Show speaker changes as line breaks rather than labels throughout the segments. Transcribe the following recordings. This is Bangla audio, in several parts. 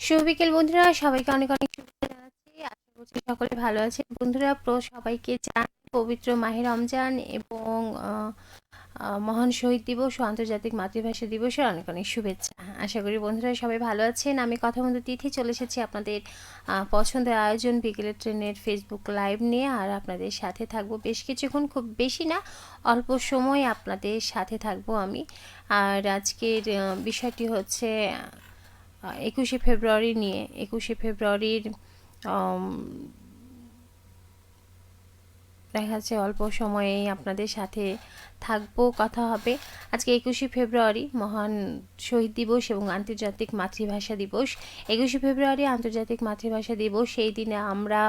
শুভ বিকেল বন্ধুরা, সবাইকে অনেক অনেক শুভেচ্ছা জানাচ্ছি। আশা করছি সকলে ভালো আছেন। বন্ধুরা, সবাইকে জানাই পবিত্র মাহে রমজান এবং মহান শহীদ দিবস ও আন্তর্জাতিক মাতৃভাষা দিবসের অনেক অনেক শুভেচ্ছা। আশা করি বন্ধুরা সবাই ভালো আছেন। আমি কথা বন্ধু তিথি চলে এসেছি আপনাদের পছন্দের আয়োজন বিকেলের ট্রেনের ফেসবুক লাইভ নিয়ে। আর আপনাদের সাথে থাকবো বেশ কিছুক্ষণ, খুব বেশি না, অল্প সময় আপনাদের সাথে থাকবো আমি। আর আজকের বিষয়টি হচ্ছে 21শে ফেব্রুয়ারি নিয়ে। 21শে ফেব্রুয়ারির দেখা যাচ্ছে অল্প সময়েই আপনাদের সাথে থাকবো, কথা হবে। আজকে 21শে ফেব্রুয়ারি মহান শহীদ দিবস এবং আন্তর্জাতিক মাতৃভাষা দিবস। 21শে ফেব্রুয়ারি আন্তর্জাতিক মাতৃভাষা দিবস। সেই দিনে আমরা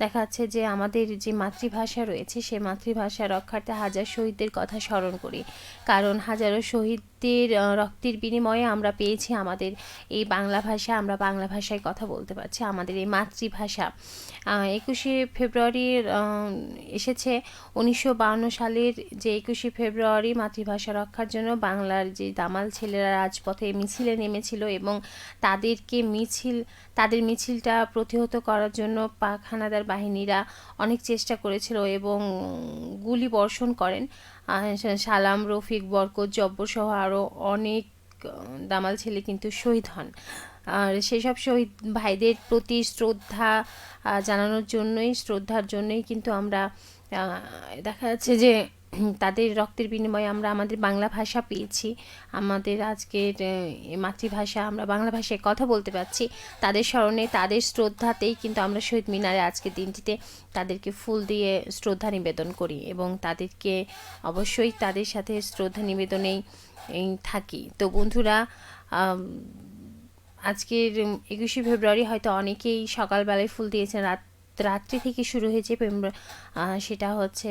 দেখা যাচ্ছে যে আমাদের যে মাতৃভাষা রয়েছে সেই মাতৃভাষা রক্ষার্থে হাজার শহীদদের কথা স্মরণ করি। কারণ হাজারো শহীদদের রক্তের বিনিময়ে আমরা পেয়েছি আমাদের এই বাংলা ভাষা। আমরা বাংলা ভাষায় কথা বলতে পারছি, আমাদের এই মাতৃভাষা। 21শে ফেব্রুয়ারির এসেছে 1952 সালের যে 21শে ফেব্রুয়ারি মাতৃভাষা রক্ষার জন্য বাংলার যে দামাল ছেলেরা রাজপথে মিছিলে নেমেছিল এবং তাদের মিছিলটা প্রতিহত করার জন্য পাক হানাদার বাহিনীরা অনেক চেষ্টা করেছিল এবং গুলি বর্ষণ করেন। সালাম, রফিক, বরকত, জব্বর সহ আরও অনেক দামাল ছেলে কিন্তু শহীদ হন। আর সেসব শহীদ ভাইদের প্রতি শ্রদ্ধার জন্যই কিন্তু আমরা দেখা যাচ্ছে যে তাদের রক্তের বিনিময়ে আমরা আমাদের বাংলা ভাষা পেয়েছি। আমাদের আজকের মাতৃভাষা, আমরা বাংলা ভাষায় কথা বলতে পারছি। তাদের স্মরণে, তাদের শ্রদ্ধাতেই কিন্তু আমরা শহীদ মিনারে আজকের দিনটিতে তাদেরকে ফুল দিয়ে শ্রদ্ধা নিবেদন করি এবং তাদেরকে অবশ্যই তাদের সাথে শ্রদ্ধা নিবেদনেই থাকি। তো বন্ধুরা, আজকের 21শে ফেব্রুয়ারি হয়তো অনেকেই সকালবেলায় ফুল দিয়েছেন, রাত্রি থেকে শুরু হয়েছে সেটা হচ্ছে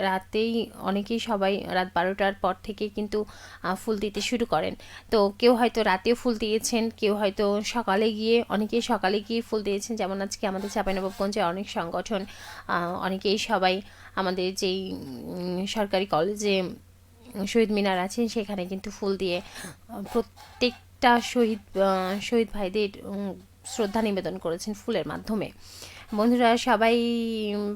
রাতেই অনেকেই সবাই রাত 12টার পর থেকে কিন্তু ফুল দিতে শুরু করেন। তো কেউ হয়তো রাতেও ফুল দিয়েছেন, কেউ হয়তো অনেকেই সকালে গিয়ে ফুল দিয়েছেন। যেমন আজকে আমাদের চাঁপাইনবাবগঞ্জে অনেক সংগঠন, অনেকেই সবাই আমাদের যেই সরকারি কলেজে শহীদ মিনার আছেন সেখানে কিন্তু ফুল দিয়ে প্রত্যেকটা শহীদ ভাইদের শ্রদ্ধা নিবেদন করেছেন ফুলের মাধ্যমে। বন্ধুরা সবাই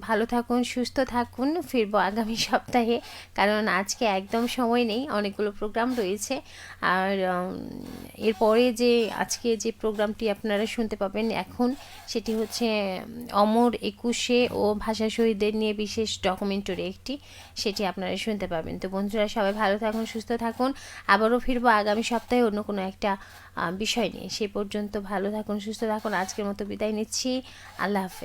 ভালো থাকুন, সুস্থ থাকুন। ফিরবো আগামী সপ্তাহে, কারণ আজকে একদম সময় নেই, অনেকগুলো প্রোগ্রাম রয়েছে। আর এরপরে আজকে যে প্রোগ্রামটি আপনারা শুনতে পাবেন এখন, সেটি হচ্ছে অমর 21শে ও ভাষা শহীদদের নিয়ে বিশেষ ডকুমেন্টারি একটি, সেটি আপনারা শুনতে পাবেন। তো বন্ধুরা সবাই ভালো থাকুন, সুস্থ থাকুন। আবারও ফিরবো আগামী সপ্তাহে অন্য কোনো একটা বিষয় নিয়ে। সে পর্যন্ত ভালো থাকুন, সুস্থ থাকুন। আজকের মতো বিদায় নিচ্ছি। আল্লাহ হাফেজ।